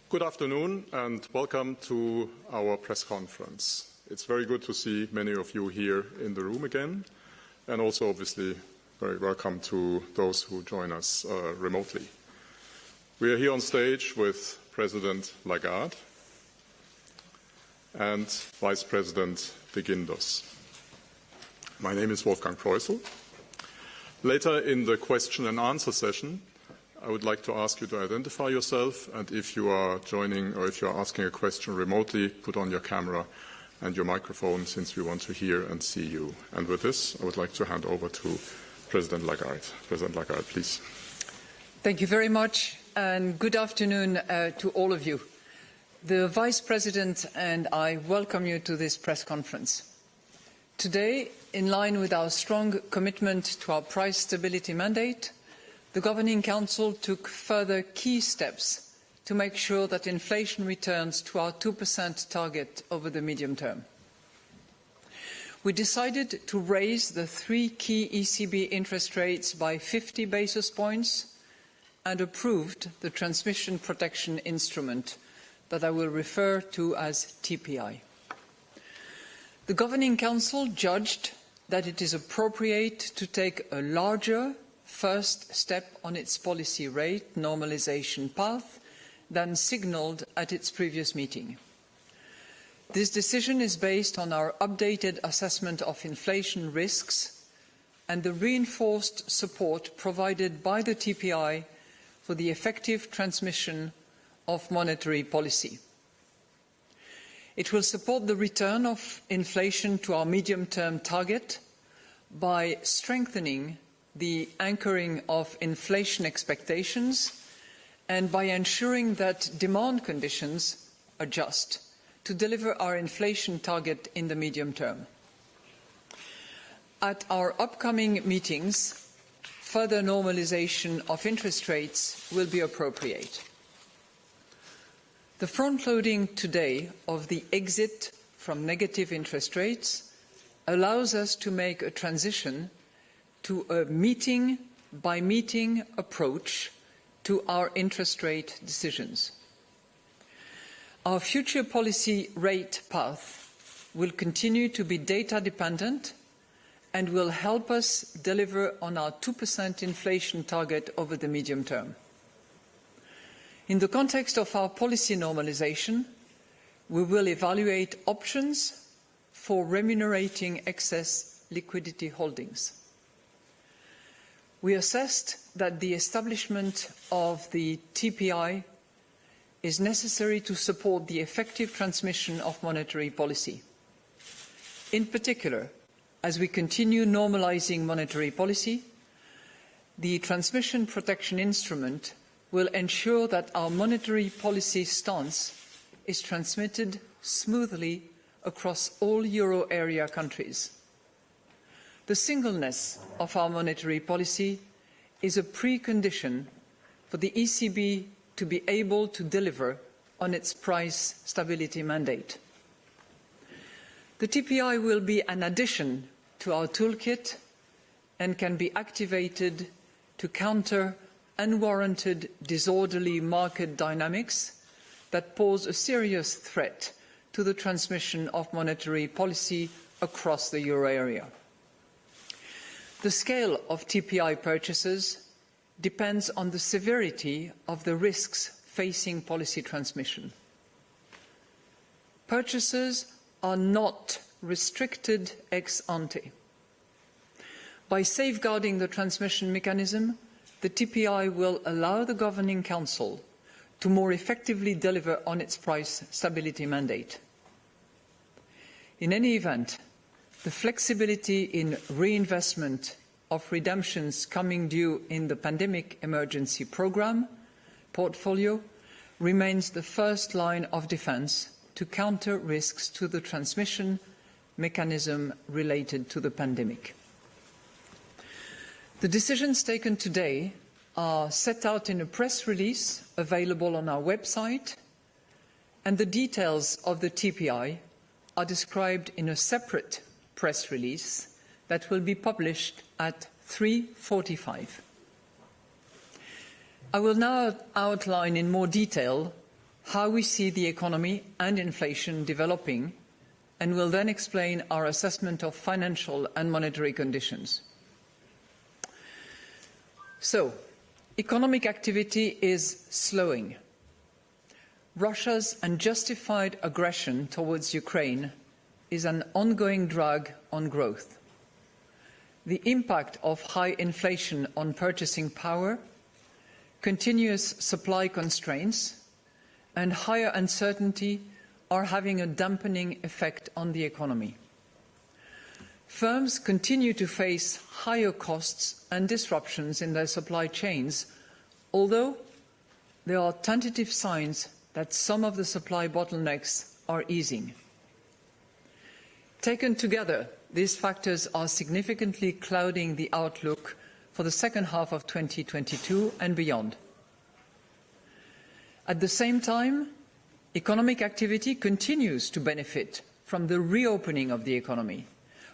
Good afternoon and welcome to our press conference. It's very good to see many of you here in the room again, and also obviously very welcome to those who join us remotely. We are here on stage with President Lagarde and Vice President de Guindos. My name is Wolfgang Preußel. Later in the question and answer session, I would like to ask you to identify yourself, and if you are joining or if you are asking a question remotely, put on your camera and your microphone, since we want to hear and see you. And with this, I would like to hand over to President Lagarde. President Lagarde, please. Thank you very much, and good afternoon to all of you. The Vice President and I welcome you to this press conference. Today, in line with our strong commitment to our price stability mandate, the Governing Council took further key steps to make sure that inflation returns to our 2% target over the medium term. We decided to raise the three key ECB interest rates by 50 basis points and approved the transmission protection instrument that I will refer to as TPI. The Governing Council judged that it is appropriate to take a larger first step on its policy rate normalisation path than signalled at its previous meeting. This decision is based on our updated assessment of inflation risks and the reinforced support provided by the TPI for the effective transmission of monetary policy. It will support the return of inflation to our medium-term target by strengthening the anchoring of inflation expectations and by ensuring that demand conditions adjust to deliver our inflation target in the medium term. At our upcoming meetings, further normalisation of interest rates will be appropriate. The front-loading today of the exit from negative interest rates allows us to make a transition to a meeting-by-meeting approach to our interest rate decisions. Our future policy rate path will continue to be data-dependent and will help us deliver on our 2% inflation target over the medium term. In the context of our policy normalisation, we will evaluate options for remunerating excess liquidity holdings. We assessed that the establishment of the TPI is necessary to support the effective transmission of monetary policy. In particular, as we continue normalising monetary policy, the transmission protection instrument will ensure that our monetary policy stance is transmitted smoothly across all euro area countries. The singleness of our monetary policy is a precondition for the ECB to be able to deliver on its price stability mandate. The TPI will be an addition to our toolkit and can be activated to counter unwarranted disorderly market dynamics that pose a serious threat to the transmission of monetary policy across the euro area. The scale of TPI purchases depends on the severity of the risks facing policy transmission. Purchases are not restricted ex ante. By safeguarding the transmission mechanism, the TPI will allow the Governing Council to more effectively deliver on its price stability mandate. In any event, the flexibility in reinvestment of redemptions coming due in the pandemic emergency programme portfolio remains the first line of defence to counter risks to the transmission mechanism related to the pandemic. The decisions taken today are set out in a press release available on our website, and the details of the TPI are described in a separate press release that will be published at 3:45. I will now outline in more detail how we see the economy and inflation developing, and will then explain our assessment of financial and monetary conditions. So, economic activity is slowing. Russia's unjustified aggression towards Ukraine is an ongoing drag on growth. The impact of high inflation on purchasing power, continuous supply constraints, and higher uncertainty are having a dampening effect on the economy. Firms continue to face higher costs and disruptions in their supply chains, although there are tentative signs that some of the supply bottlenecks are easing. Taken together, these factors are significantly clouding the outlook for the second half of 2022 and beyond. At the same time, economic activity continues to benefit from the reopening of the economy,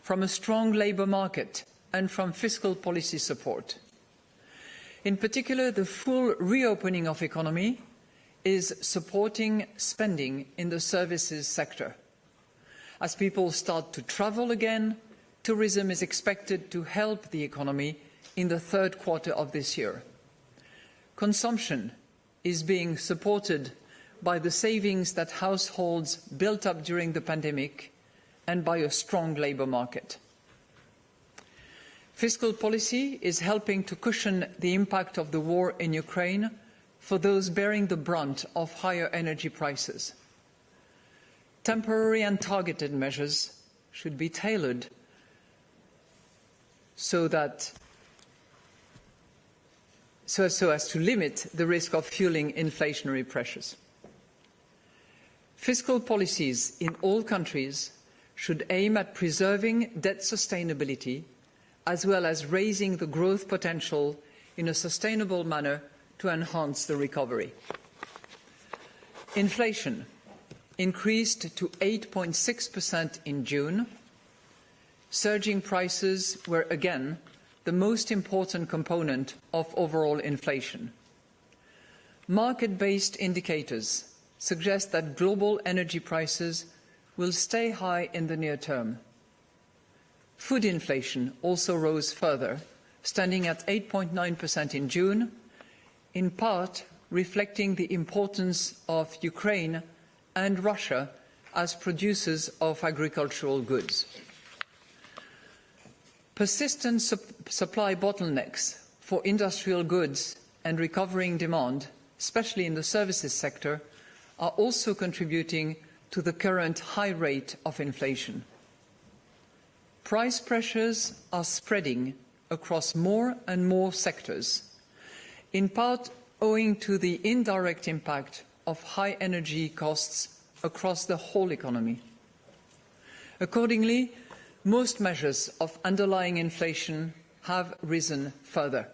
from a strong labour market and from fiscal policy support. In particular, the full reopening of economy is supporting spending in the services sector. As people start to travel again, tourism is expected to help the economy in the third quarter of this year. Consumption is being supported by the savings that households built up during the pandemic and by a strong labour market. Fiscal policy is helping to cushion the impact of the war in Ukraine for those bearing the brunt of higher energy prices. Temporary and targeted measures should be tailored so as to limit the risk of fueling inflationary pressures. Fiscal policies in all countries should aim at preserving debt sustainability as well as raising the growth potential in a sustainable manner to enhance the recovery. Inflation increased to 8.6% in June. Surging prices were again the most important component of overall inflation. Market-based indicators suggest that global energy prices will stay high in the near term. Food inflation also rose further, standing at 8.9% in June, in part reflecting the importance of Ukraine and Russia as producers of agricultural goods. Persistent supply bottlenecks for industrial goods and recovering demand, especially in the services sector, are also contributing to the current high rate of inflation. Price pressures are spreading across more and more sectors, in part owing to the indirect impact of high energy costs across the whole economy. Accordingly, most measures of underlying inflation have risen further.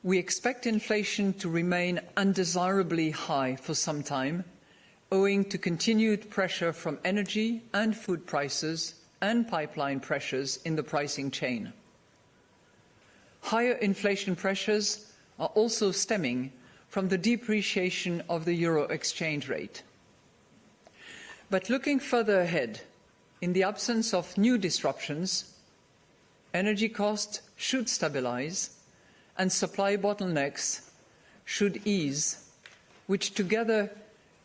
We expect inflation to remain undesirably high for some time, owing to continued pressure from energy and food prices and pipeline pressures in the pricing chain. Higher inflation pressures are also stemming from the depreciation of the euro exchange rate. But looking further ahead, in the absence of new disruptions, energy costs should stabilise and supply bottlenecks should ease, which together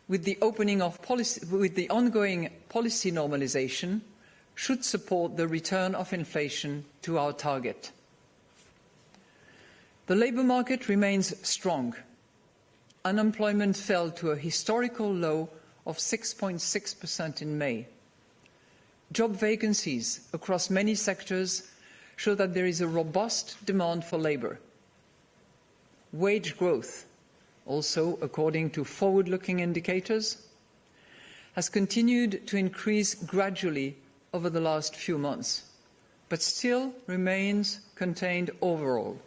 with the ongoing policy normalisation should support the return of inflation to our target. The labour market remains strong. Unemployment fell to a historical low of 6.6% in May. Job vacancies across many sectors show that there is a robust demand for labour. Wage growth, also according to forward-looking indicators, has continued to increase gradually over the last few months, but still remains contained overall.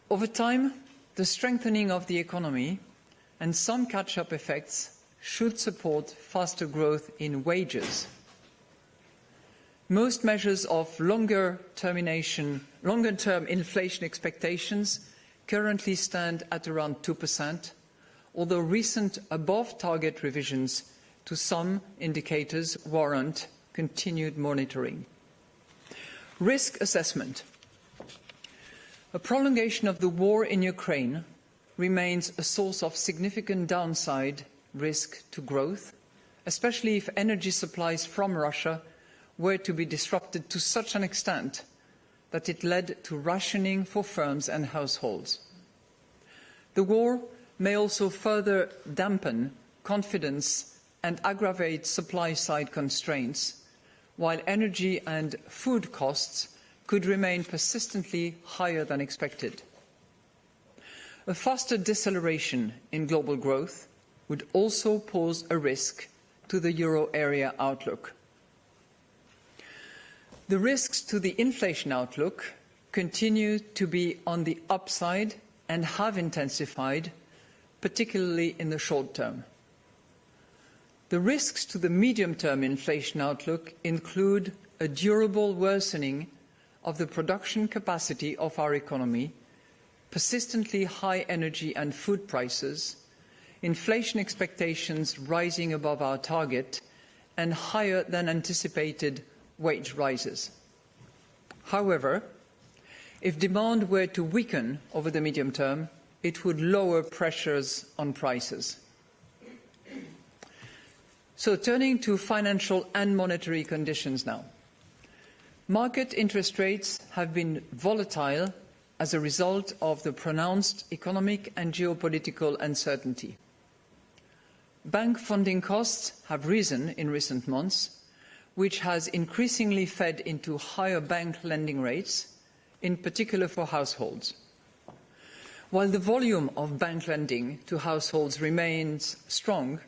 Over time, the strengthening of the economy and some catch-up effects should support faster growth in wages. Most measures of longer-term inflation expectations currently stand at around 2%, although recent above-target revisions to some indicators warrant continued monitoring. Risk assessment. A prolongation of the war in Ukraine remains a source of significant downside risk to growth, especially if energy supplies from Russia were to be disrupted to such an extent that it led to rationing for firms and households. The war may also further dampen confidence and aggravate supply-side constraints, while energy and food costs could remain persistently higher than expected. A faster deceleration in global growth would also pose a risk to the euro area outlook. The risks to the inflation outlook continue to be on the upside and have intensified, particularly in the short term. The risks to the medium-term inflation outlook include a durable worsening of the production capacity of our economy, persistently high energy and food prices, inflation expectations rising above our target, and higher than anticipated wage rises. However, if demand were to weaken over the medium term, it would lower pressures on prices. So turning to financial and monetary conditions now. Market interest rates have been volatile as a result of the pronounced economic and geopolitical uncertainty. Bank funding costs have risen in recent months, which has increasingly fed into higher bank lending rates, in particular for households. While the volume of bank lending to households remains strong,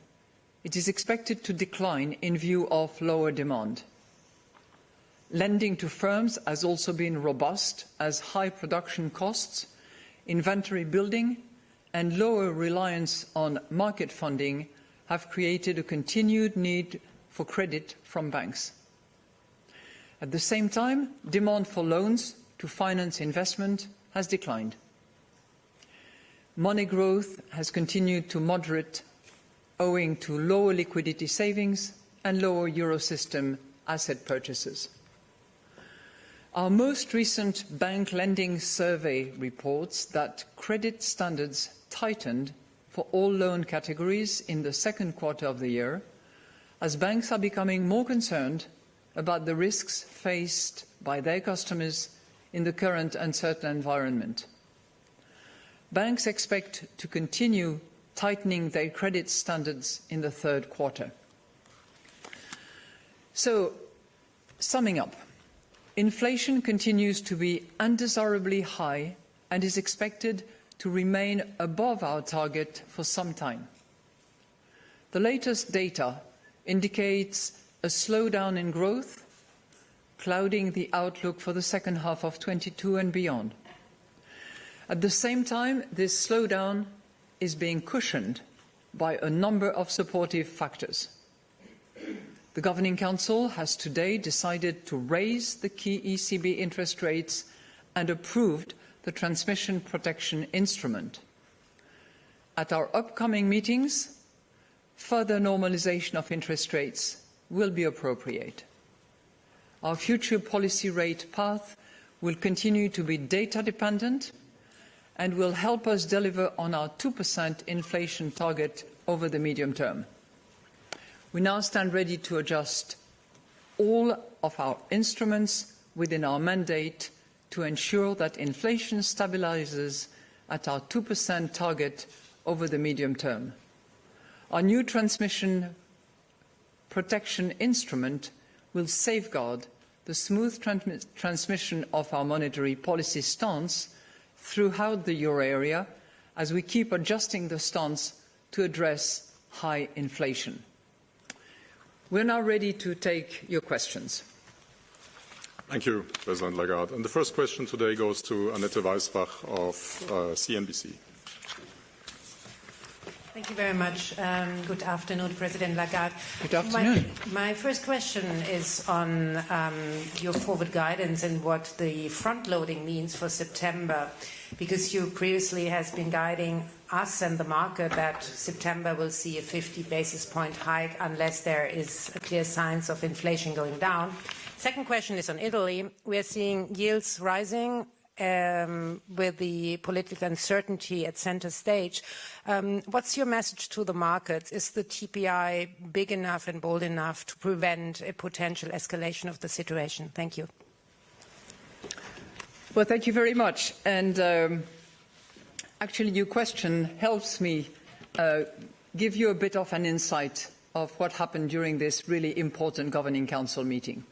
it is expected to decline in view of lower demand. Lending to firms has also been robust as high production costs, inventory building, and lower reliance on market funding have created a continued need for credit from banks. At the same time, demand for loans to finance investment has declined. Money growth has continued to moderate owing to lower liquidity savings and lower Eurosystem asset purchases. Our most recent bank lending survey reports that credit standards tightened for all loan categories in the second quarter of the year, as banks are becoming more concerned about the risks faced by their customers in the current uncertain environment. Banks expect to continue tightening their credit standards in the third quarter. So, summing up, inflation continues to be undesirably high and is expected to remain above our target for some time. The latest data indicates a slowdown in growth, clouding the outlook for the second half of 2022 and beyond. At the same time, this slowdown is being cushioned by a number of supportive factors. The Governing Council has today decided to raise the key ECB interest rates and approved the transmission protection instrument. At our upcoming meetings, further normalisation of interest rates will be appropriate. Our future policy rate path will continue to be data dependent and will help us deliver on our 2% inflation target over the medium term. We now stand ready to adjust all of our instruments within our mandate to ensure that inflation stabilises at our 2% target over the medium term. Our new transmission protection instrument will safeguard the smooth transmission of our monetary policy stance throughout the euro area as we keep adjusting the stance to address high inflation. We're now ready to take your questions. Thank you, President Lagarde. And the first question today goes to Annette Weisbach of CNBC. Thank you very much. Good afternoon, President Lagarde. Good afternoon. My first question is on your forward guidance and what the front-loading means for September, because you previously has been guiding us and the market that September will see a 50 basis point hike unless there is a clear signs of inflation going down. Second question is on Italy. We are seeing yields rising with the political uncertainty at center stage. What's your message to the markets? Is the TPI big enough and bold enough to prevent a potential escalation of the situation? Thank you. Well, thank you very much. And actually, your question helps me give you a bit of an insight of what happened during this really important Governing Council meeting.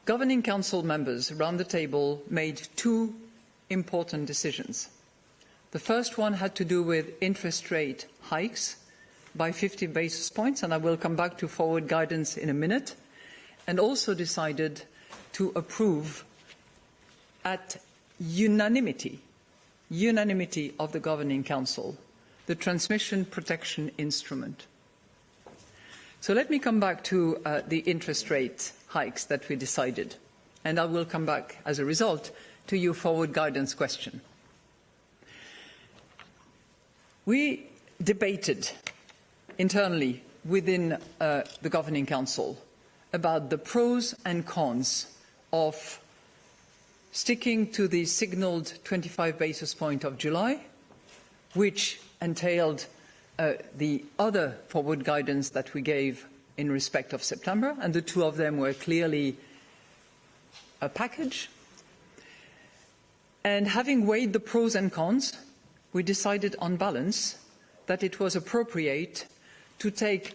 Governing Council members around the table made two important decisions. The first one had to do with interest rate hikes by 50 basis points, and I will come back to forward guidance in a minute, and also decided to approve at unanimity of the Governing Council, the transmission protection instrument. So let me come back to the interest rate hikes that we decided. And I will come back, as a result, to your forward guidance question. We debated internally within the Governing Council about the pros and cons of sticking to the signalled 25 basis point of July, which entailed the other forward guidance that we gave in respect of September, and the two of them were clearly a package. And having weighed the pros and cons, we decided on balance that it was appropriate to take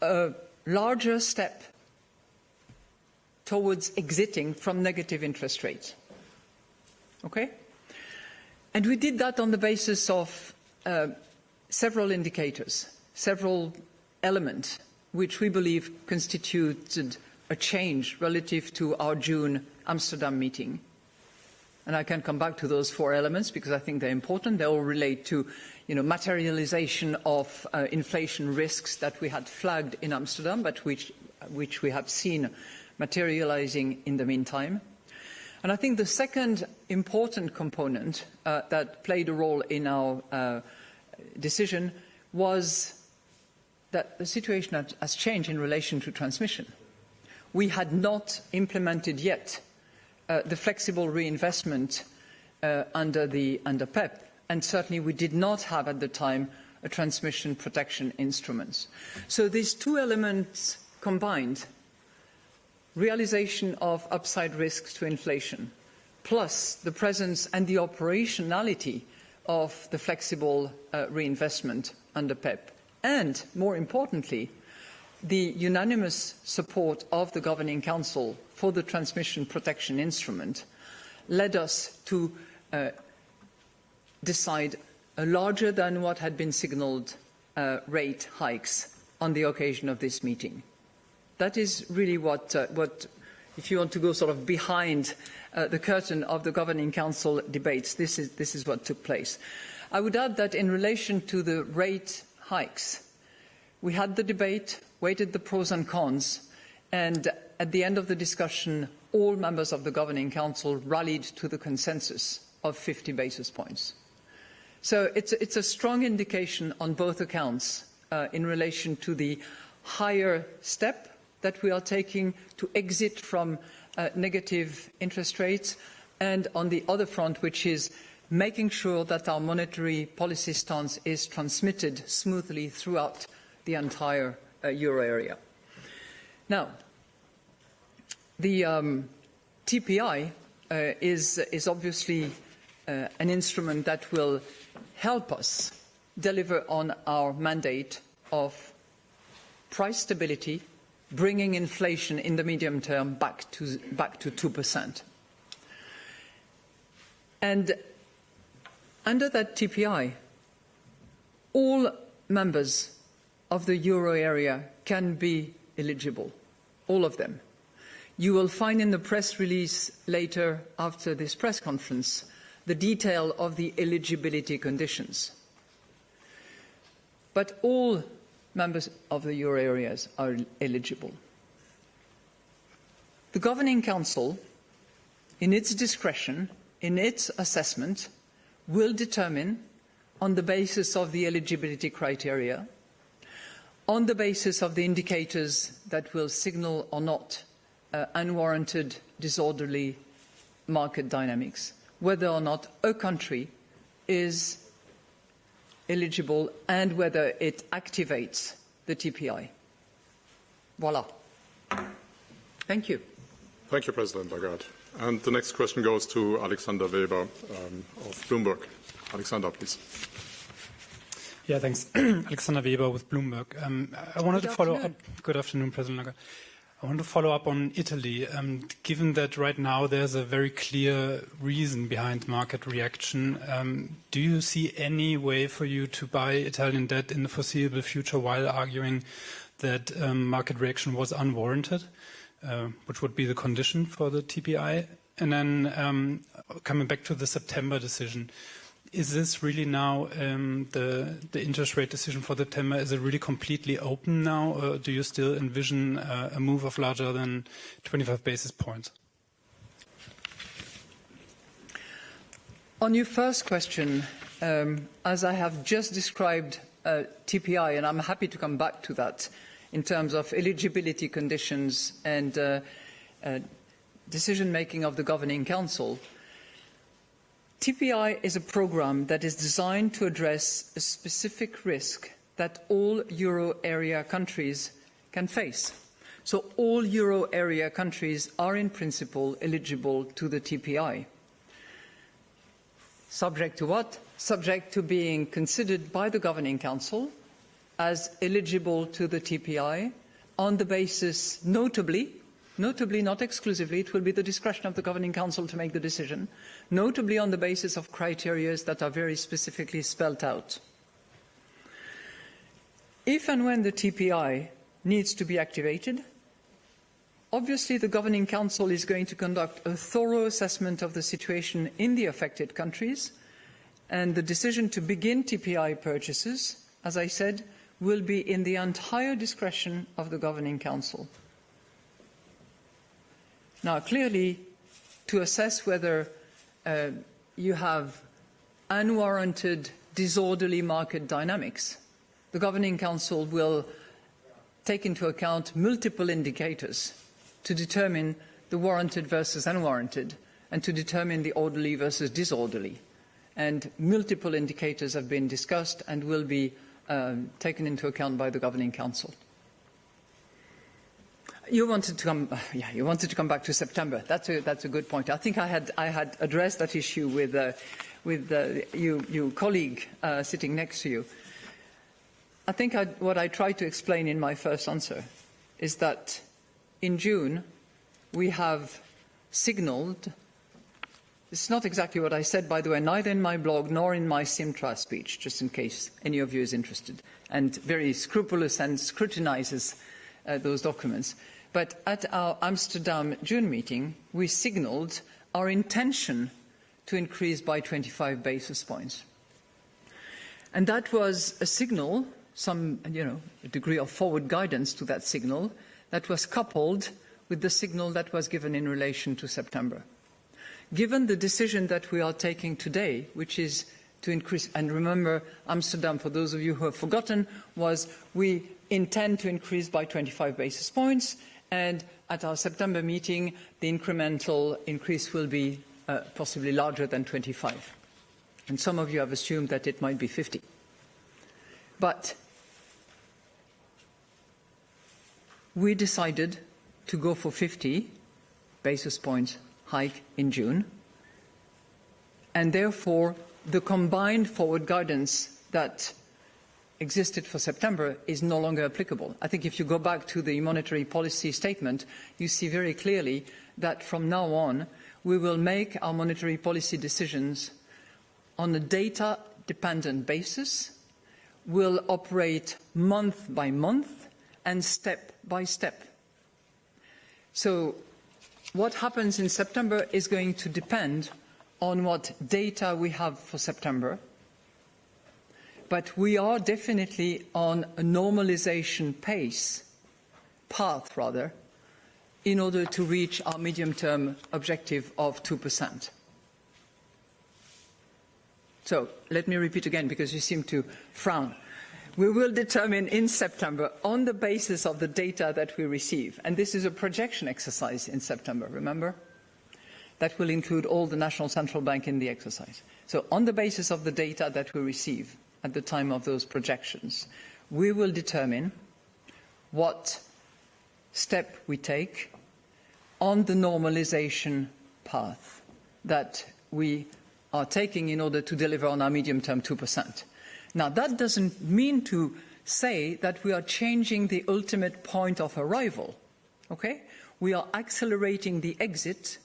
a larger step towards exiting from negative interest rates. Okay? And we did that on the basis of several indicators, several elements, which we believe constituted a change relative to our June Amsterdam meeting. And I can come back to those four elements because I think they're important. They all relate to, materialization of inflation risks that we had flagged in Amsterdam, but which we have seen materializing in the meantime. And I think the second important component that played a role in our decision was that the situation has changed in relation to transmission. We had not implemented yet the flexible reinvestment under PEP, and certainly we did not have at the time a transmission protection instrument. So these two elements combined, realization of upside risks to inflation, plus the presence and the operationality of the flexible reinvestment under PEP, and more importantly, the unanimous support of the Governing Council for the transmission protection instrument led us to decide a larger than what had been signalled rate hikes on the occasion of this meeting. That is really what, if you want to go sort of behind the curtain of the Governing Council debates, this is what took place. I would add that in relation to the rate hikes, we had the debate, weighted the pros and cons, and at the end of the discussion, all members of the Governing Council rallied to the consensus of 50 basis points. So it's a strong indication on both accounts in relation to the higher step that we are taking to exit from negative interest rates, and on the other front, which is making sure that our monetary policy stance is transmitted smoothly throughout the entire euro area. Now, the TPI is obviously an instrument that will help us deliver on our mandate of price stability, bringing inflation in the medium term back to 2%. And under that TPI, all members of the euro area can be eligible, all of them. You will find in the press release later after this press conference the detail of the eligibility conditions. But all members of the euro areas are eligible. The Governing Council, in its discretion, in its assessment, will determine, on the basis of the eligibility criteria, on the basis of the indicators that will signal or not unwarranted, disorderly market dynamics, whether or not a country is eligible and whether it activates the TPI. Voila. Thank you. Thank you, President Lagarde. And the next question goes to Alexander Weber of Bloomberg. Alexander, please. Yeah, thanks. Alexander Weber with Bloomberg. I wanted to follow up. Good afternoon, President Lagarde. I want to follow up on Italy. Given that right now there's a very clear reason behind market reaction, do you see any way for you to buy Italian debt in the foreseeable future while arguing that market reaction was unwarranted, which would be the condition for the TPI? And then coming back to the September decision, is this really now the interest rate decision for September? Is it really completely open now, or do you still envision a move of larger than 25 basis points? On your first question, as I have just described TPI, and I'm happy to come back to that in terms of eligibility conditions and decision-making of the Governing Council, TPI is a programme that is designed to address a specific risk that all euro area countries can face. So all euro area countries are in principle eligible to the TPI. Subject to what? Subject to being considered by the Governing Council as eligible to the TPI on the basis, notably, not exclusively, it will be the discretion of the Governing Council to make the decision, notably on the basis of criteria that are very specifically spelled out. If and when the TPI needs to be activated, obviously the Governing Council is going to conduct a thorough assessment of the situation in the affected countries, and the decision to begin TPI purchases, as I said, will be in the entire discretion of the Governing Council. Now, clearly, to assess whether you have unwarranted, disorderly market dynamics, the Governing Council will take into account multiple indicators to determine the warranted versus unwarranted and to determine the orderly versus disorderly. And multiple indicators have been discussed and will be taken into account by the Governing Council. You wanted to come back to September. That's a good point. I think I had addressed that issue with your colleague sitting next to you. I think what I tried to explain in my first answer is that in June we have signalled. It's not exactly what I said, by the way, neither in my blog nor in my Simtra speech, just in case any of you is interested, and very scrupulous and scrutinises those documents. But at our Amsterdam June meeting, we signalled our intention to increase by 25 basis points. And that was a signal, a degree of forward guidance to that signal, that was coupled with the signal that was given in relation to September. Given the decision that we are taking today, which is to increase, and remember, Amsterdam, for those of you who have forgotten, was we intend to increase by 25 basis points, and at our September meeting, the incremental increase will be possibly larger than 25. And some of you have assumed that it might be 50. But we decided to go for 50 basis points hike in June, and therefore the combined forward guidance that existed for September is no longer applicable. I think if you go back to the monetary policy statement, you see very clearly that from now on we will make our monetary policy decisions on a data-dependent basis, will operate month by month and step by step. So what happens in September is going to depend on what data we have for September, but we are definitely on a normalization path, in order to reach our medium-term objective of 2%. So let me repeat again, because you seem to frown. We will determine in September, on the basis of the data that we receive, and this is a projection exercise in September, remember? That will include all the national central bank in the exercise. So on the basis of the data that we receive at the time of those projections, we will determine what step we take on the normalization path that we are taking in order to deliver on our medium-term 2%. Now, that doesn't mean to say that we are changing the ultimate point of arrival, okay? We are accelerating the exit,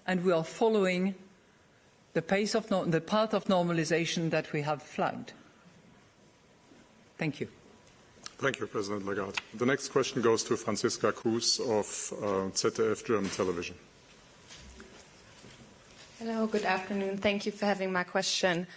and we are following the path of normalization that we have flagged. Thank you. Thank you, President Lagarde. The next question goes to Franziska Kruse of ZDF German Television. Hello, good afternoon. Thank you for having my question.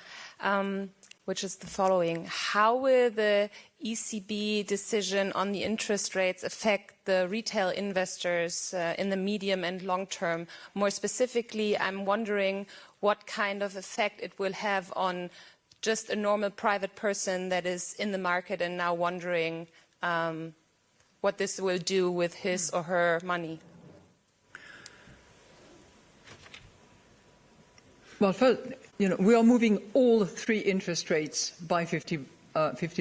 which is the following. How will the ECB decision on the interest rates affect the retail investors in the medium and long term? More specifically, I'm wondering what kind of effect it will have on just a normal private person that is in the market and now wondering what this will do with his or her money. Well, first, we are moving all three interest rates by 50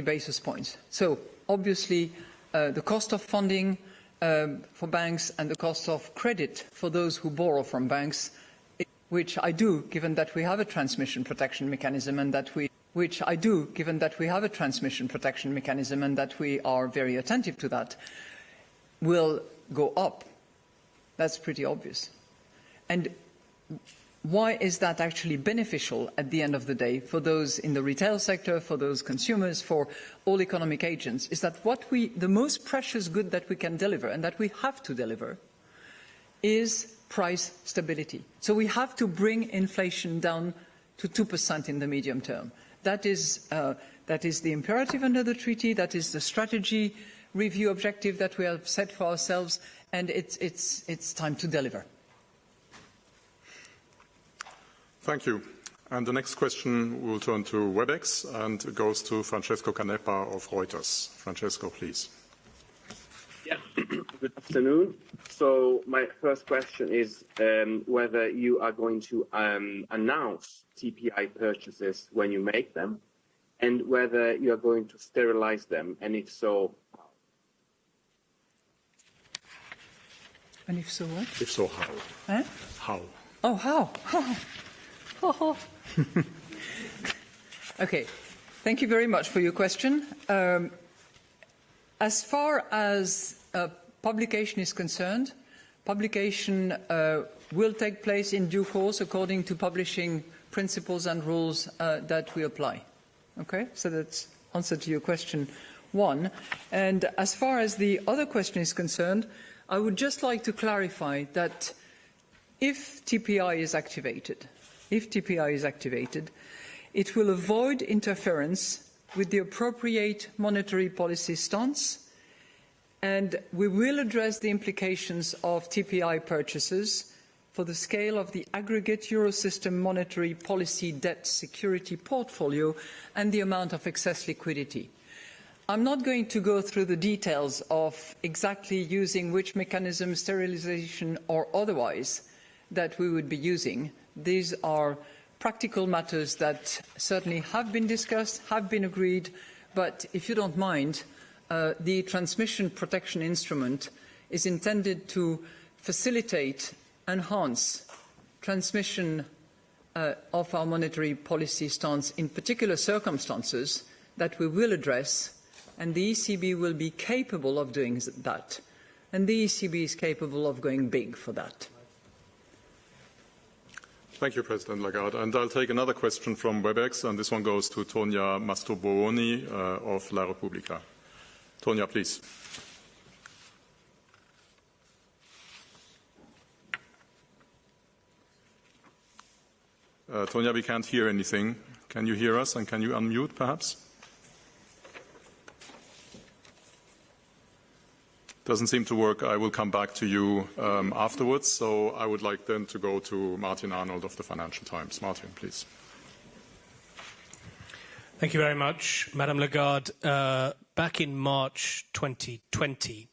basis points. So, obviously, the cost of funding for banks and the cost of credit for those who borrow from banks, which I do, given that we have a transmission protection mechanism and that we are very attentive to that, will go up. That's pretty obvious. And why is that actually beneficial at the end of the day for those in the retail sector, for those consumers, for all economic agents? Is that the most precious good that we can deliver and that we have to deliver is price stability. So we have to bring inflation down to 2% in the medium term. That is the imperative under the treaty. That is the strategy review objective that we have set for ourselves, and it's time to deliver. Thank you. And the next question will turn to WebEx and it goes to Francesco Canepa of Reuters. Francesco, please. Yeah, good afternoon. So my first question is whether you are going to announce TPI purchases when you make them, and whether you are going to sterilize them, and if so, how? And if so, what? If so, how? Huh? How? Oh, how? Okay, thank you very much for your question. As far as publication is concerned, publication will take place in due course according to publishing principles and rules that we apply. Okay, so that's answer to your question one. And as far as the other question is concerned, I would just like to clarify that if TPI is activated, it will avoid interference with the appropriate monetary policy stance, and we will address the implications of TPI purchases for the scale of the aggregate Eurosystem monetary policy debt security portfolio and the amount of excess liquidity. I'm not going to go through the details of exactly using which mechanism, sterilization or otherwise, that we would be using. These are practical matters that certainly have been discussed, have been agreed, but if you don't mind, the transmission protection instrument is intended to facilitate, enhance transmission of our monetary policy stance in particular circumstances that we will address, and the ECB will be capable of doing that. And the ECB is capable of going big for that. Thank you, President Lagarde. And I'll take another question from WebEx, and this one goes to Tonia Mastrobuoni of La Repubblica. Tonia, please. Tonia, we can't hear anything. Can you hear us, and can you unmute, perhaps? Doesn't seem to work. I will come back to you afterwards. So I would like then to go to Martin Arnold of the Financial Times. Martin, please. Thank you very much, Madame Lagarde. Back in March 2020,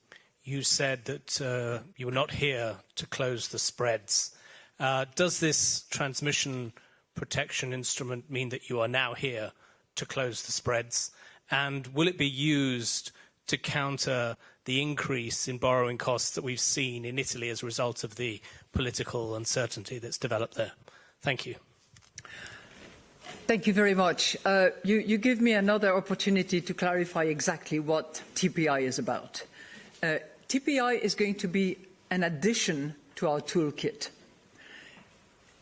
you said that you were not here to close the spreads. Does this transmission protection instrument mean that you are now here to close the spreads? And will it be used to counter the increase in borrowing costs that we've seen in Italy as a result of the political uncertainty that's developed there? Thank you. Thank you very much. You give me another opportunity to clarify exactly what TPI is about. TPI is going to be an addition to our toolkit,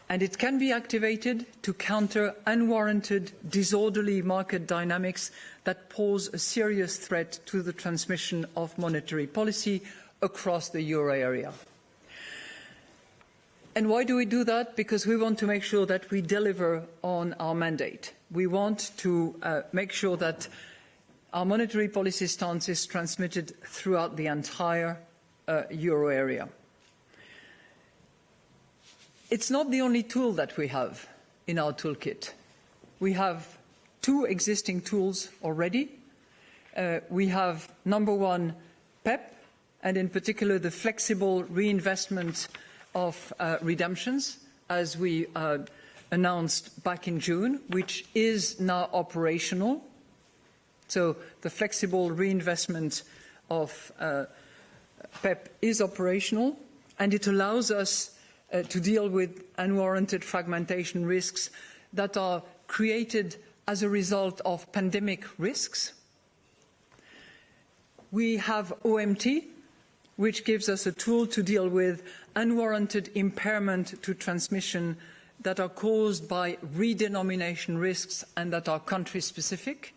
and it can be activated to counter unwarranted, disorderly market dynamics that pose a serious threat to the transmission of monetary policy across the euro area. And why do we do that? Because we want to make sure that we deliver on our mandate. we want to make sure that our monetary policy stance is transmitted throughout the entire euro area. It's not the only tool that we have in our toolkit. We have two existing tools already. We have, number one, PEP, and in particular the flexible reinvestment of redemptions, as we announced back in June, which is now operational. So the flexible reinvestment of PEP is operational, and it allows us to deal with unwarranted fragmentation risks that are created as a result of pandemic risks. We have OMT, which gives us a tool to deal with unwarranted impairment to transmission that are caused by redenomination risks and that are country-specific.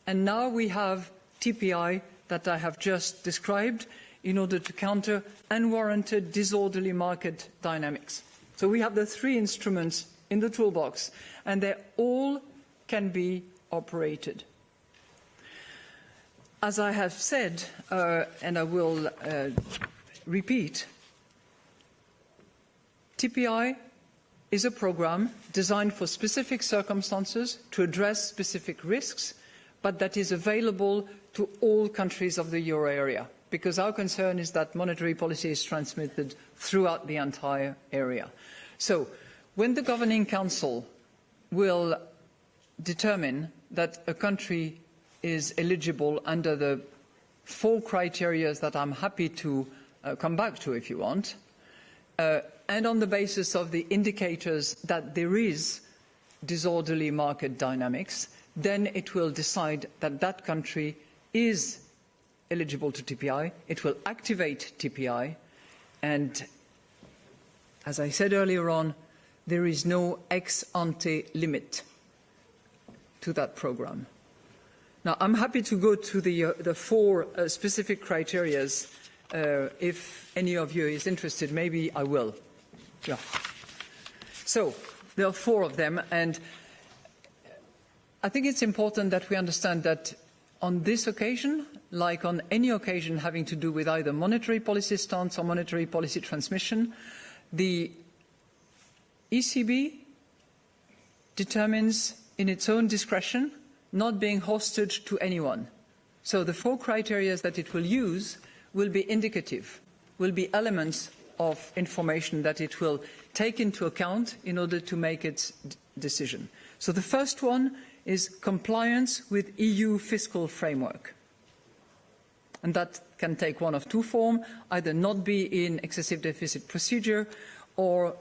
And now we have TPI that I have just described in order to counter unwarranted disorderly market dynamics. So we have the three instruments in the toolbox, and they all can be operated. As I have said, and I will repeat, TPI is a program designed for specific circumstances to address specific risks, but that is available to all countries of the euro area, because our concern is that monetary policy is transmitted throughout the entire area. So when the Governing Council will determine that a country is eligible under the 4 criteria that I'm happy to come back to if you want, and on the basis of the indicators that there is disorderly market dynamics, then it will decide that that country is eligible to TPI. It will activate TPI, and as I said earlier on, there is no ex-ante limit to that program. Now, I'm happy to go to the 4 specific criteria. If any of you is interested, maybe I will. Yeah. So there are 4 of them, and I think it's important that we understand that on this occasion, like on any occasion having to do with either monetary policy stance or monetary policy transmission, the ECB determines in its own discretion, not being hostage to anyone. So the 4 criteria that it will use will be indicative, will be elements of information that it will take into account in order to make its decision. So the first one is compliance with EU fiscal framework. And that can take one of 2 forms, either not be in excessive deficit procedure or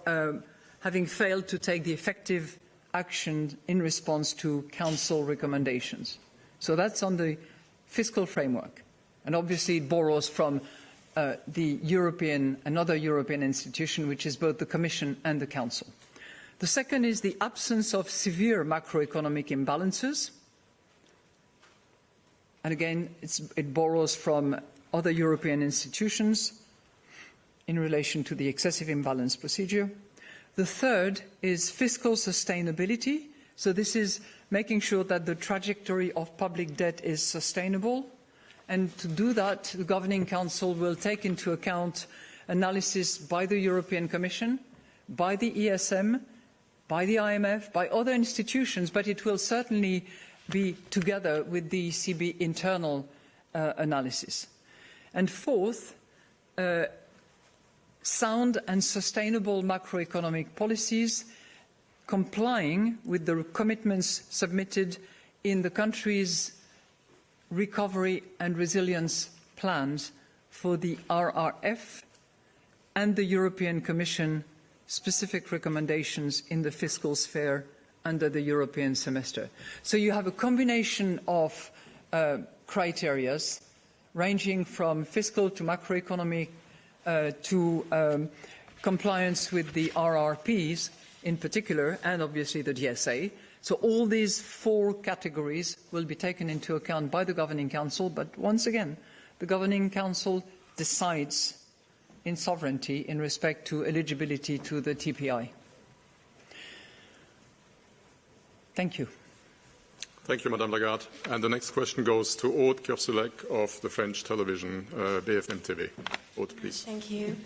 having failed to take the effective action in response to Council recommendations. So that's on the fiscal framework. And obviously it borrows from another European institution, which is both the Commission and the Council. The second is the absence of severe macroeconomic imbalances. And again, it borrows from other European institutions in relation to the excessive imbalance procedure. The third is fiscal sustainability. So this is making sure that the trajectory of public debt is sustainable. And to do that, the Governing Council will take into account analysis by the European Commission, by the ESM, by the IMF, by other institutions, but it will certainly be together with the ECB internal analysis. And fourth, sound and sustainable macroeconomic policies complying with the commitments submitted in the country's recovery and resilience plans for the RRF and the European Commission specific recommendations in the fiscal sphere under the European semester. So you have a combination of criteria ranging from fiscal to macroeconomic to compliance with the RRPs in particular, and obviously the DSA. So all these 4 categories will be taken into account by the Governing Council, but once again, the Governing Council decides in sovereignty in respect to eligibility to the TPI. Thank you. Thank you, Madame Lagarde. And the next question goes to Aude Kersulek of the French television BFM TV. Aude, please. Thank you.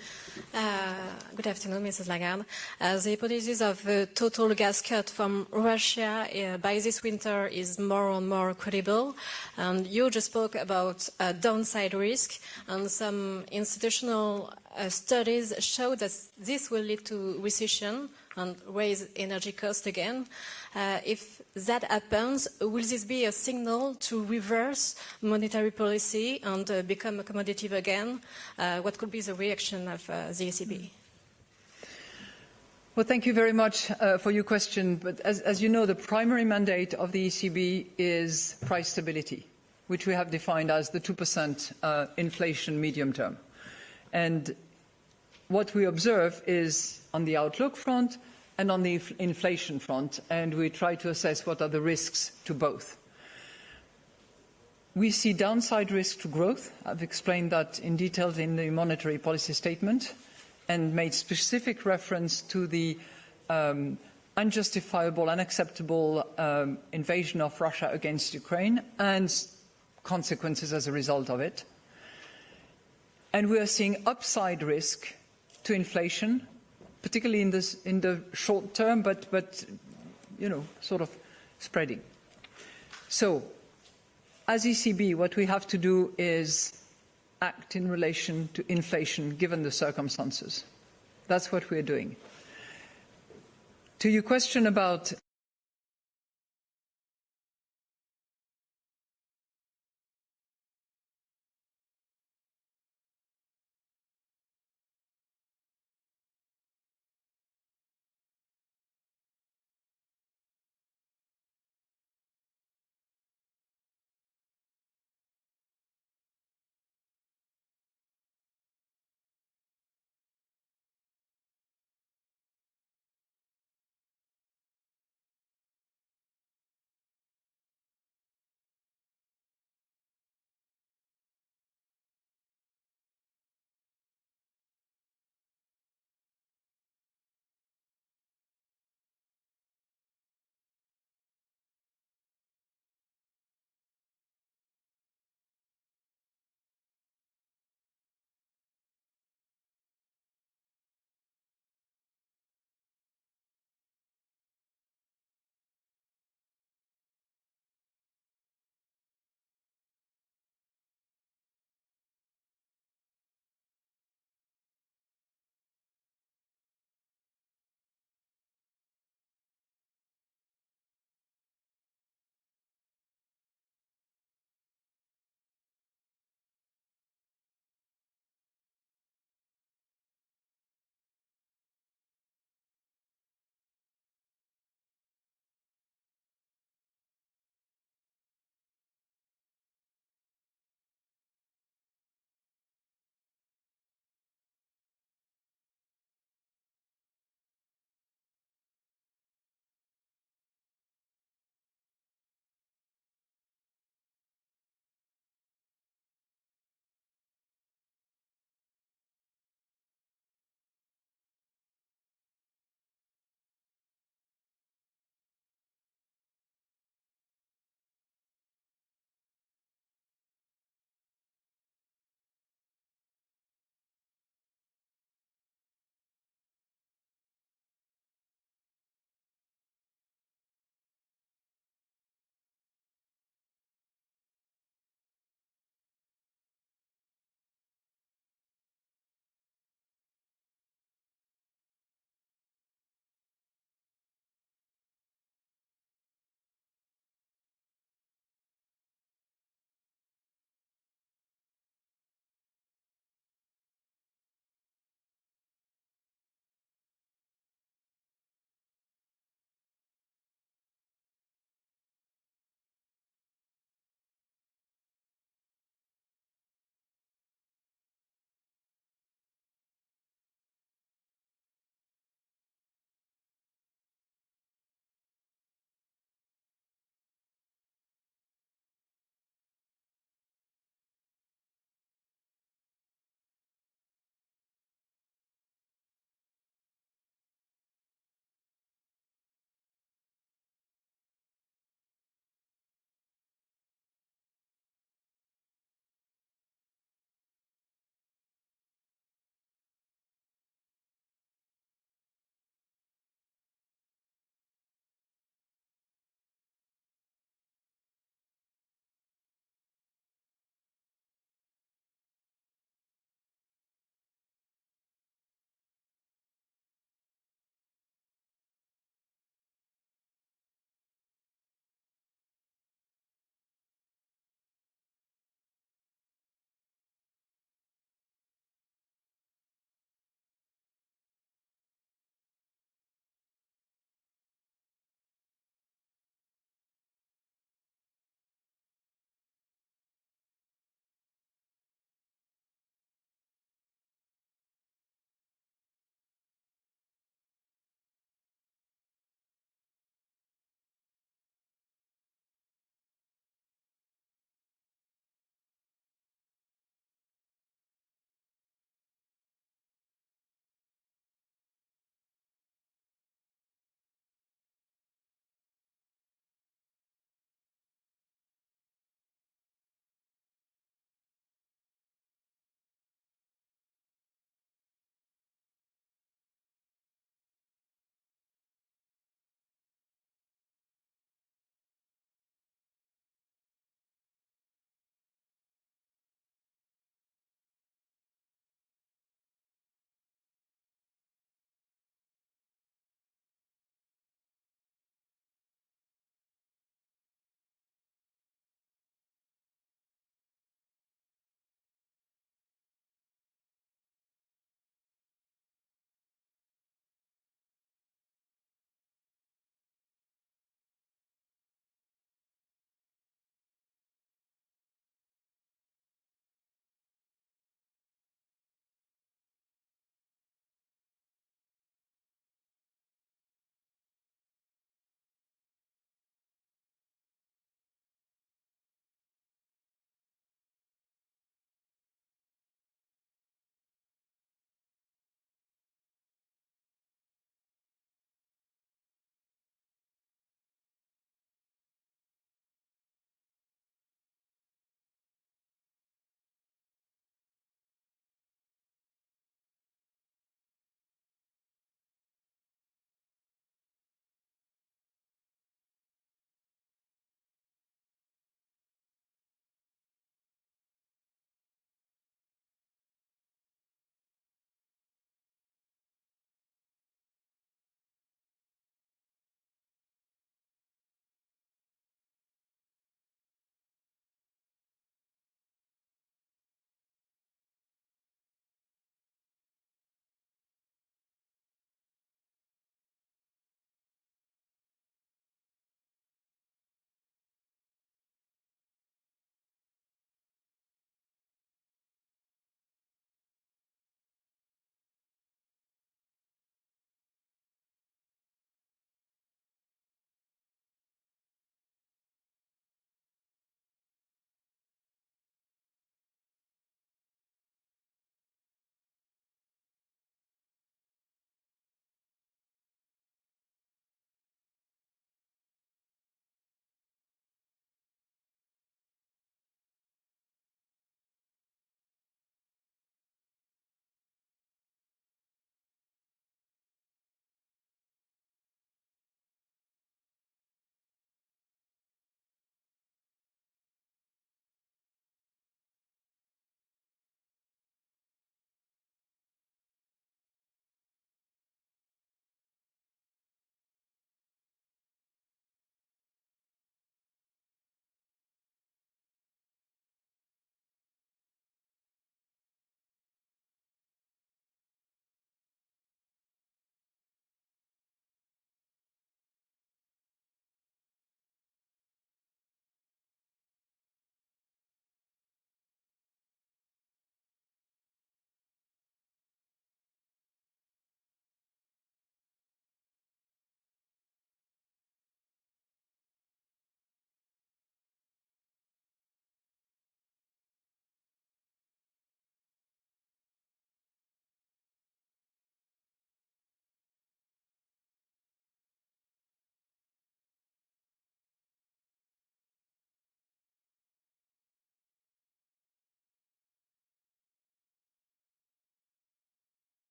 Good afternoon, Mrs. Lagarde. The hypothesis of a total gas cut from Russia by this winter is more and more credible. And you just spoke about downside risk, and some institutional studies show that this will lead to recession and raise energy costs again. If that happens, will this be a signal to reverse monetary policy and become accommodative again? What could be the reaction of the ECB? Well, thank you very much for your question. But as you know, the primary mandate of the ECB is price stability, which we have defined as the 2% inflation medium term. And what we observe is on the outlook front and on the inflation front, and we try to assess what are the risks to both. We see downside risk to growth. I've explained that in detail in the monetary policy statement and made specific reference to the unjustifiable, unacceptable invasion of Russia against Ukraine and consequences as a result of it. And we are seeing upside risk to inflation, particularly in the short term, but sort of spreading. So, as ECB, what we have to do is act in relation to inflation, given the circumstances. That's what we're doing. To your question about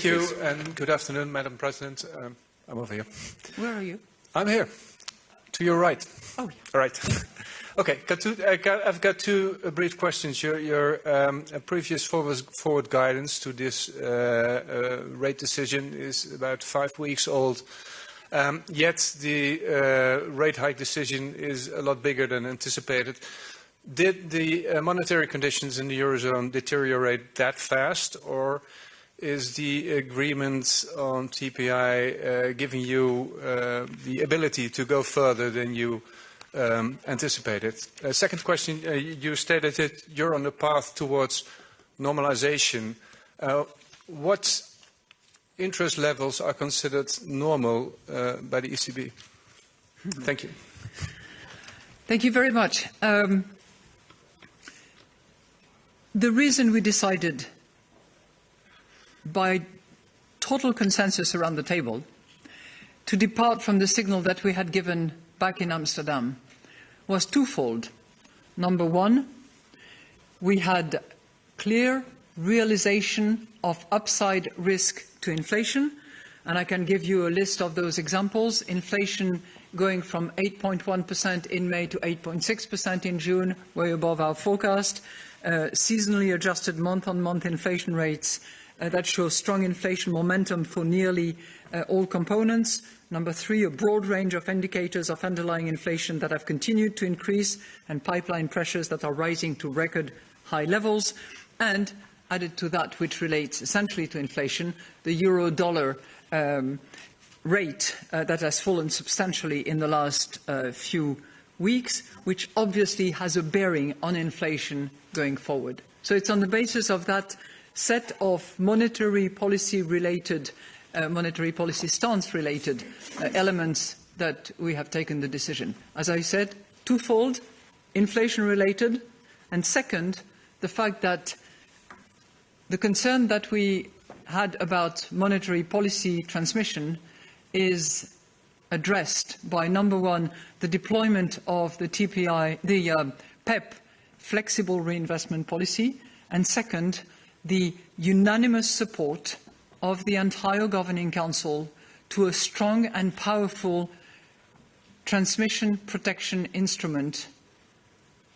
Thank you, and good afternoon, Madam President. I'm over here. Where are you? I'm here, to your right. Oh, All right. Okay, I've got two brief questions. Your previous forward guidance to this rate decision is about 5 weeks old. Yet the rate hike decision is a lot bigger than anticipated. Did the monetary conditions in the Eurozone deteriorate that fast, or is the agreement on TPI giving you the ability to go further than you anticipated? Second question, you stated that you're on the path towards normalization. What interest levels are considered normal by the ECB? Thank you. Thank you very much. The reason we decided by total consensus around the table to depart from the signal that we had given back in Amsterdam was twofold. Number one, we had clear realization of upside risk to inflation, and I can give you a list of those examples. Inflation going from 8.1% in May to 8.6% in June, way above our forecast. Seasonally adjusted month-on-month inflation rates that show strong inflation momentum for nearly all components. Number three, a broad range of indicators of underlying inflation that have continued to increase, and pipeline pressures that are rising to record high levels. And added to that, which relates essentially to inflation, the euro-dollar rate that has fallen substantially in the last few weeks, which obviously has a bearing on inflation going forward. So it's on the basis of that set of monetary policy stance-related elements that we have taken the decision. As I said, twofold, inflation-related, and second, the fact that the concern that we had about monetary policy transmission is addressed by, number one, the deployment of the TPI, the PEP flexible reinvestment policy, and second, the unanimous support of the entire Governing Council to a strong and powerful transmission protection instrument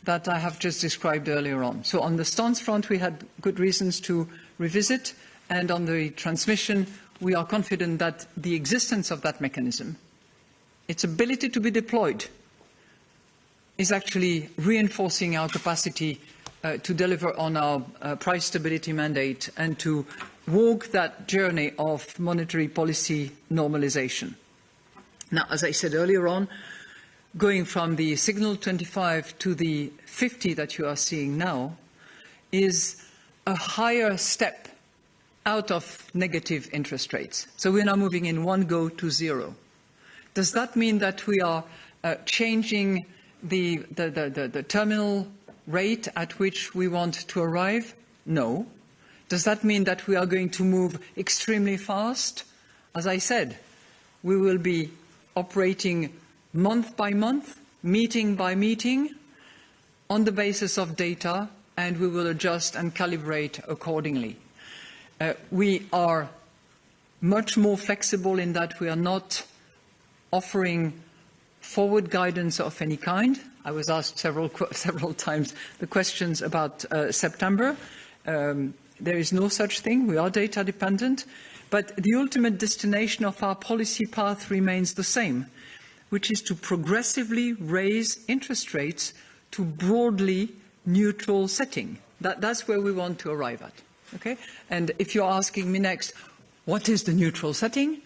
that I have just described earlier on. So on the stance front, we had good reasons to revisit, and on the transmission, we are confident that the existence of that mechanism, its ability to be deployed, is actually reinforcing our capacity to deliver on our price stability mandate and to walk that journey of monetary policy normalization. Now, as I said earlier on, going from the signal 25 to the 50 that you are seeing now is a higher step out of negative interest rates. So we're now moving in one go to zero. Does that mean that we are changing the terminal rate at which we want to arrive? No. Does that mean that we are going to move extremely fast? As I said, we will be operating month by month, meeting by meeting, on the basis of data, and we will adjust and calibrate accordingly. We are much more flexible in that we are not offering forward guidance of any kind. I was asked several times the questions about September. There is no such thing. We are data dependent. But the ultimate destination of our policy path remains the same, which is to progressively raise interest rates to broadly neutral setting. That's where we want to arrive at. Okay? And if you're asking me next, what is the neutral setting?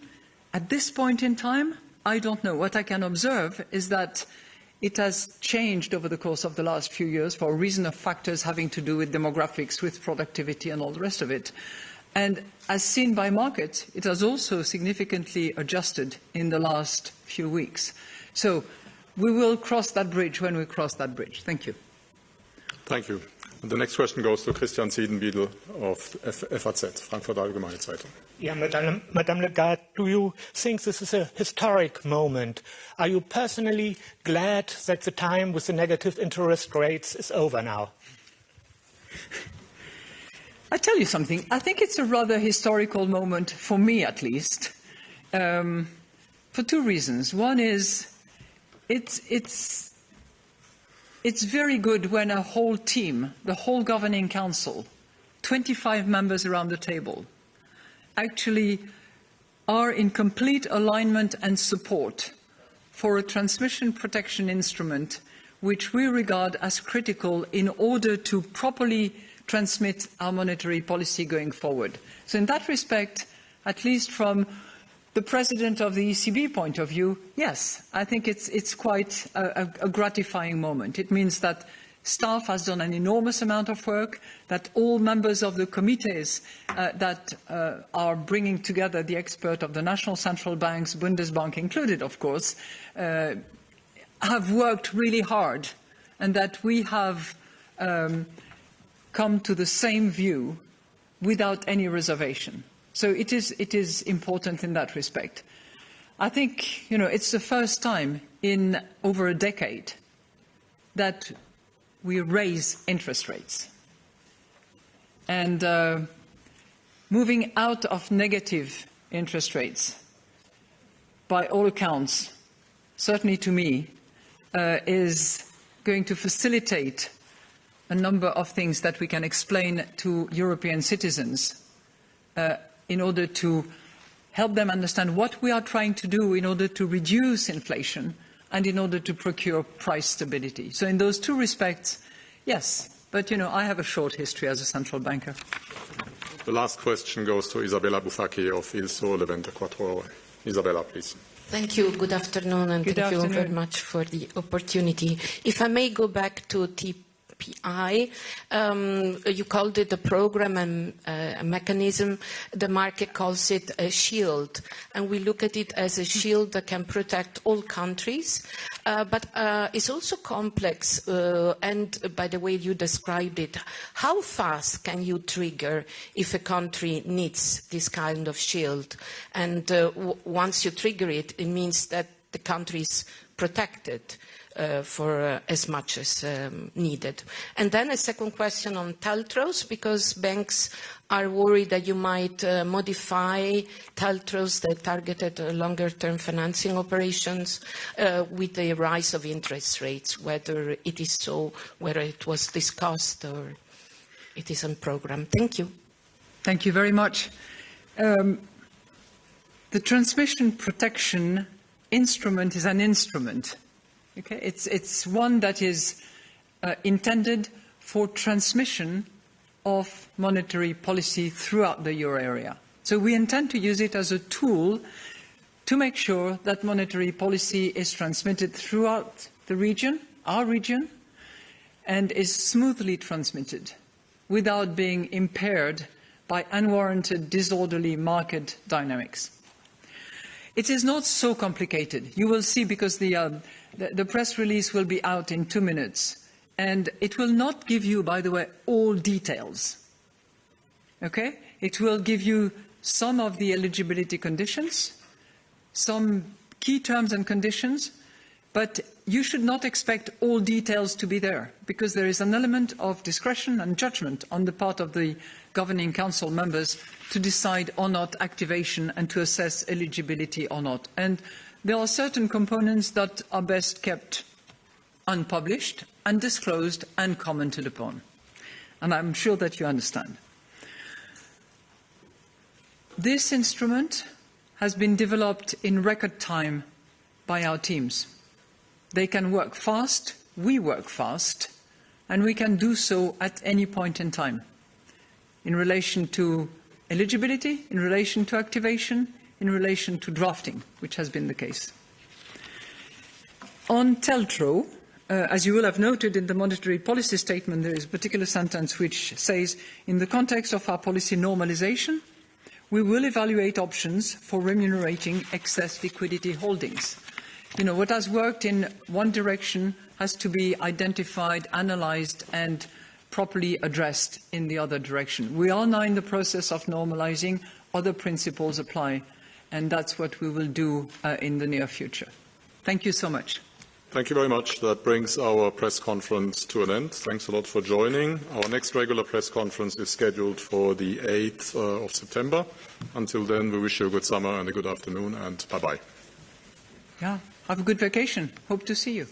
At this point in time, I don't know. What I can observe is that it has changed over the course of the last few years for a reason of factors having to do with demographics, with productivity and all the rest of it. And as seen by markets, it has also significantly adjusted in the last few weeks. So we will cross that bridge when we cross that bridge. Thank you. Thank you. And the next question goes to Christian Siedenbiedel of FAZ, Frankfurt Allgemeine Zeitung. Yeah, Madame Lagarde, do you think this is a historic moment? Are you personally glad that the time with the negative interest rates is over now? I tell you something, I think it's a rather historical moment, for me at least, for two reasons. One is, it's very good when a whole team, the whole governing council, 25 members around the table, actually are in complete alignment and support for a transmission protection instrument which we regard as critical in order to properly transmit our monetary policy going forward. So in that respect, at least from the President of the ECB point of view, yes, I think it's quite a gratifying moment. It means that staff has done an enormous amount of work, that all members of the committees that are bringing together the expert of the national central banks, Bundesbank included, of course, have worked really hard, and that we have come to the same view without any reservation. So it is important in that respect. I think, it's the first time in over a decade that we raise interest rates. And moving out of negative interest rates, by all accounts, certainly to me, is going to facilitate a number of things that we can explain to European citizens in order to help them understand what we are trying to do in order to reduce inflation and in order to procure price stability. So in those two respects, yes. But, I have a short history as a central banker. The last question goes to Isabella Bufacchi of Il Sole 24 Ore. Isabella, please. Thank you. Good afternoon, and thank you very much for the opportunity. If I may go back to TPI, you called it a program and a mechanism. The market calls it a shield, and we look at it as a shield that can protect all countries. But it's also complex, and by the way you described it, how fast can you trigger if a country needs this kind of shield? And once you trigger it, it means that the country is protected for as much as needed. And then a second question on TLTROs, because banks are worried that you might modify TLTROs that targeted longer-term financing operations with the rise of interest rates, whether it is so, whether it was discussed or it is on program. Thank you. Thank you very much. The transmission protection instrument is an instrument. Okay? It's one that is intended for transmission of monetary policy throughout the euro area. So we intend to use it as a tool to make sure that monetary policy is transmitted throughout the region, our region, and is smoothly transmitted without being impaired by unwarranted, disorderly market dynamics. It is not so complicated. You will see, because the press release will be out in 2 minutes. And it will not give you, by the way, all details. Okay? It will give you some of the eligibility conditions, some key terms and conditions, but you should not expect all details to be there, because there is an element of discretion and judgment on the part of the governing council members to decide or not activation and to assess eligibility or not. And there are certain components that are best kept unpublished, undisclosed and commented upon. And I'm sure that you understand. This instrument has been developed in record time by our teams. They can work fast, we work fast, and we can do so at any point in time. In relation to eligibility, in relation to activation, in relation to drafting, which has been the case. On TLTRO, as you will have noted in the monetary policy statement, there is a particular sentence which says, in the context of our policy normalization, we will evaluate options for remunerating excess liquidity holdings. What has worked in one direction has to be identified, analysed and properly addressed in the other direction. We are now in the process of normalising. Other principles apply, and that's what we will do in the near future. Thank you so much. Thank you very much. That brings our press conference to an end. Thanks a lot for joining. Our next regular press conference is scheduled for the 8th of September. Until then, we wish you a good summer and a good afternoon, and bye-bye. Yeah, have a good vacation. Hope to see you.